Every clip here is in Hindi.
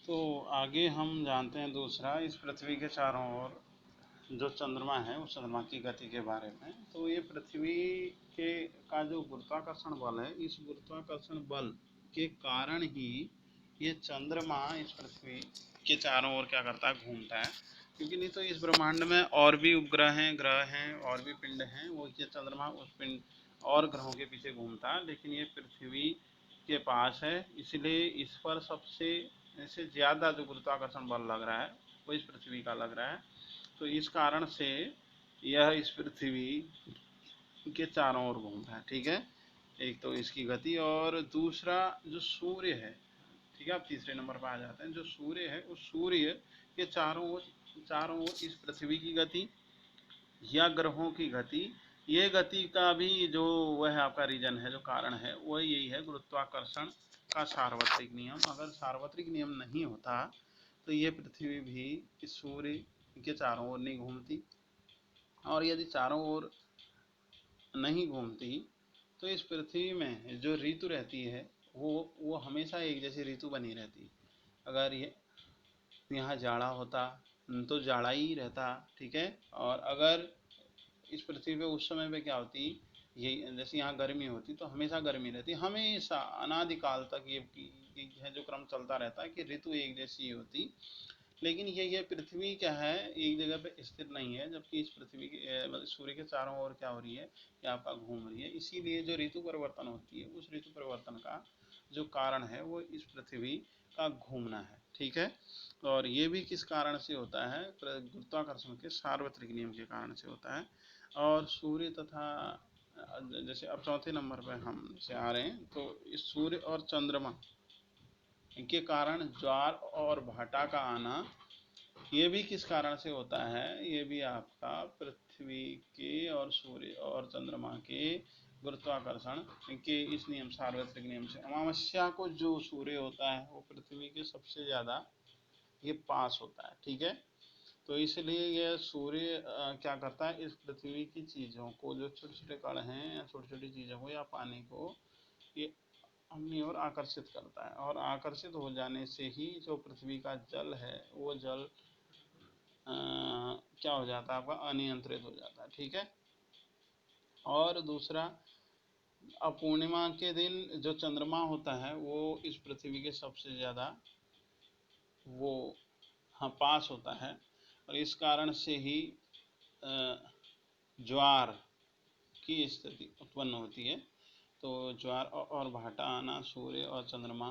तो आगे हम जानते हैं दूसरा, इस पृथ्वी के चारों ओर जो चंद्रमा है उस चंद्रमा की गति के बारे में। तो ये पृथ्वी के का जो गुरुत्वाकर्षण बल है, इस गुरुत्वाकर्षण बल के कारण ही ये चंद्रमा इस पृथ्वी के चारों ओर क्या करता है, घूमता है। क्योंकि नहीं तो इस ब्रह्मांड में और भी उपग्रह हैं, ग्रह हैं, और भी पिंड हैं, वो ये चंद्रमा उस पिंड और ग्रहों के पीछे घूमता है, लेकिन ये पृथ्वी के पास है, इसलिए इस पर सबसे से ज़्यादा जो गुरुत्वाकर्षण बल लग रहा है वो इस पृथ्वी का लग रहा है। तो इस कारण से यह इस पृथ्वी के चारों ओर घूमता है। ठीक है, एक तो इसकी गति, और दूसरा जो सूर्य है, ठीक है, अब तीसरे नंबर पर आ जाते हैं। जो सूर्य है उस सूर्य के चारों ओर इस पृथ्वी की गति या ग्रहों की गति, ये गति का भी जो वह आपका रीजन है, जो कारण है, वह यही है गुरुत्वाकर्षण का सार्वत्रिक नियम। अगर सार्वत्रिक नियम नहीं होता तो ये पृथ्वी भी इस सूर्य के चारों ओर नहीं घूमती, और यदि चारों ओर नहीं घूमती तो इस पृथ्वी में जो ऋतु रहती है वो हमेशा एक जैसी ऋतु बनी रहती। अगर ये यहाँ जाड़ा होता तो जाड़ा ही रहता, ठीक है। और अगर इस पृथ्वी पे उस समय पे क्या होती, ये जैसे यहाँ गर्मी होती तो हमेशा गर्मी रहती, हमेशा अनादिकाल तक ये है जो क्रम चलता रहता है कि ऋतु एक जैसी होती। लेकिन ये पृथ्वी क्या है, एक जगह पे स्थिर नहीं है, जबकि इस पृथ्वी के मतलब सूर्य के चारों ओर क्या हो रही है, ये आपका घूम रही है। इसीलिए जो ऋतु परिवर्तन होती है, उस ऋतु परिवर्तन का जो कारण है वो इस पृथ्वी का घूमना है। ठीक है, और ये भी किस कारण से होता है, गुरुत्वाकर्षण के सार्वत्रिक नियम के कारण से होता है। और सूर्य तथा जैसे अब चौथे नंबर पर हम से आ रहे हैं, तो इस सूर्य और चंद्रमा के कारण ज्वार और भाटा का आना, ये भी किस कारण से होता है, ये भी आपका पृथ्वी के और सूर्य और चंद्रमा के गुरुत्वाकर्षण के इस नियम, सार्वत्रिक नियम से। अमावस्या को जो सूर्य होता है वो पृथ्वी के सबसे ज़्यादा ये पास होता है। ठीक है, तो इसलिए यह सूर्य क्या करता है, इस पृथ्वी की चीज़ों को, जो छोटे छोटे कण हैं या छोटी छोटी चीज़ों को या पानी को, ये अपनी ओर आकर्षित करता है, और आकर्षित हो जाने से ही जो पृथ्वी का जल है वो जल क्या हो जाता है, आपका अनियंत्रित हो जाता है। ठीक है, और दूसरा, अब पूर्णिमा के दिन जो चंद्रमा होता है वो इस पृथ्वी के सबसे ज़्यादा वो हाँ पास होता है, और इस कारण से ही ज्वार की स्थिति उत्पन्न होती है। तो ज्वार और भाटा आना सूर्य और चंद्रमा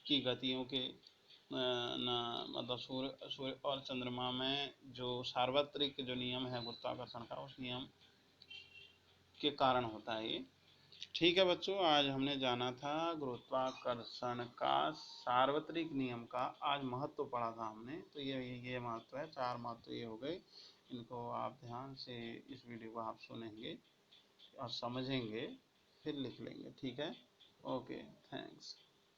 की गतियों के मतलब सूर्य और चंद्रमा में जो सार्वत्रिक जो नियम है गुरुत्वाकर्षण का, उस नियम के कारण होता है ये। ठीक है बच्चों, आज हमने जाना था गुरुत्वाकर्षण का सार्वत्रिक नियम का, आज महत्व पढ़ा था हमने। तो ये महत्व है, 4 महत्व ये हो गए। इनको आप ध्यान से इस वीडियो को आप सुनेंगे और समझेंगे, फिर लिख लेंगे। ठीक है, ओके, थैंक्स।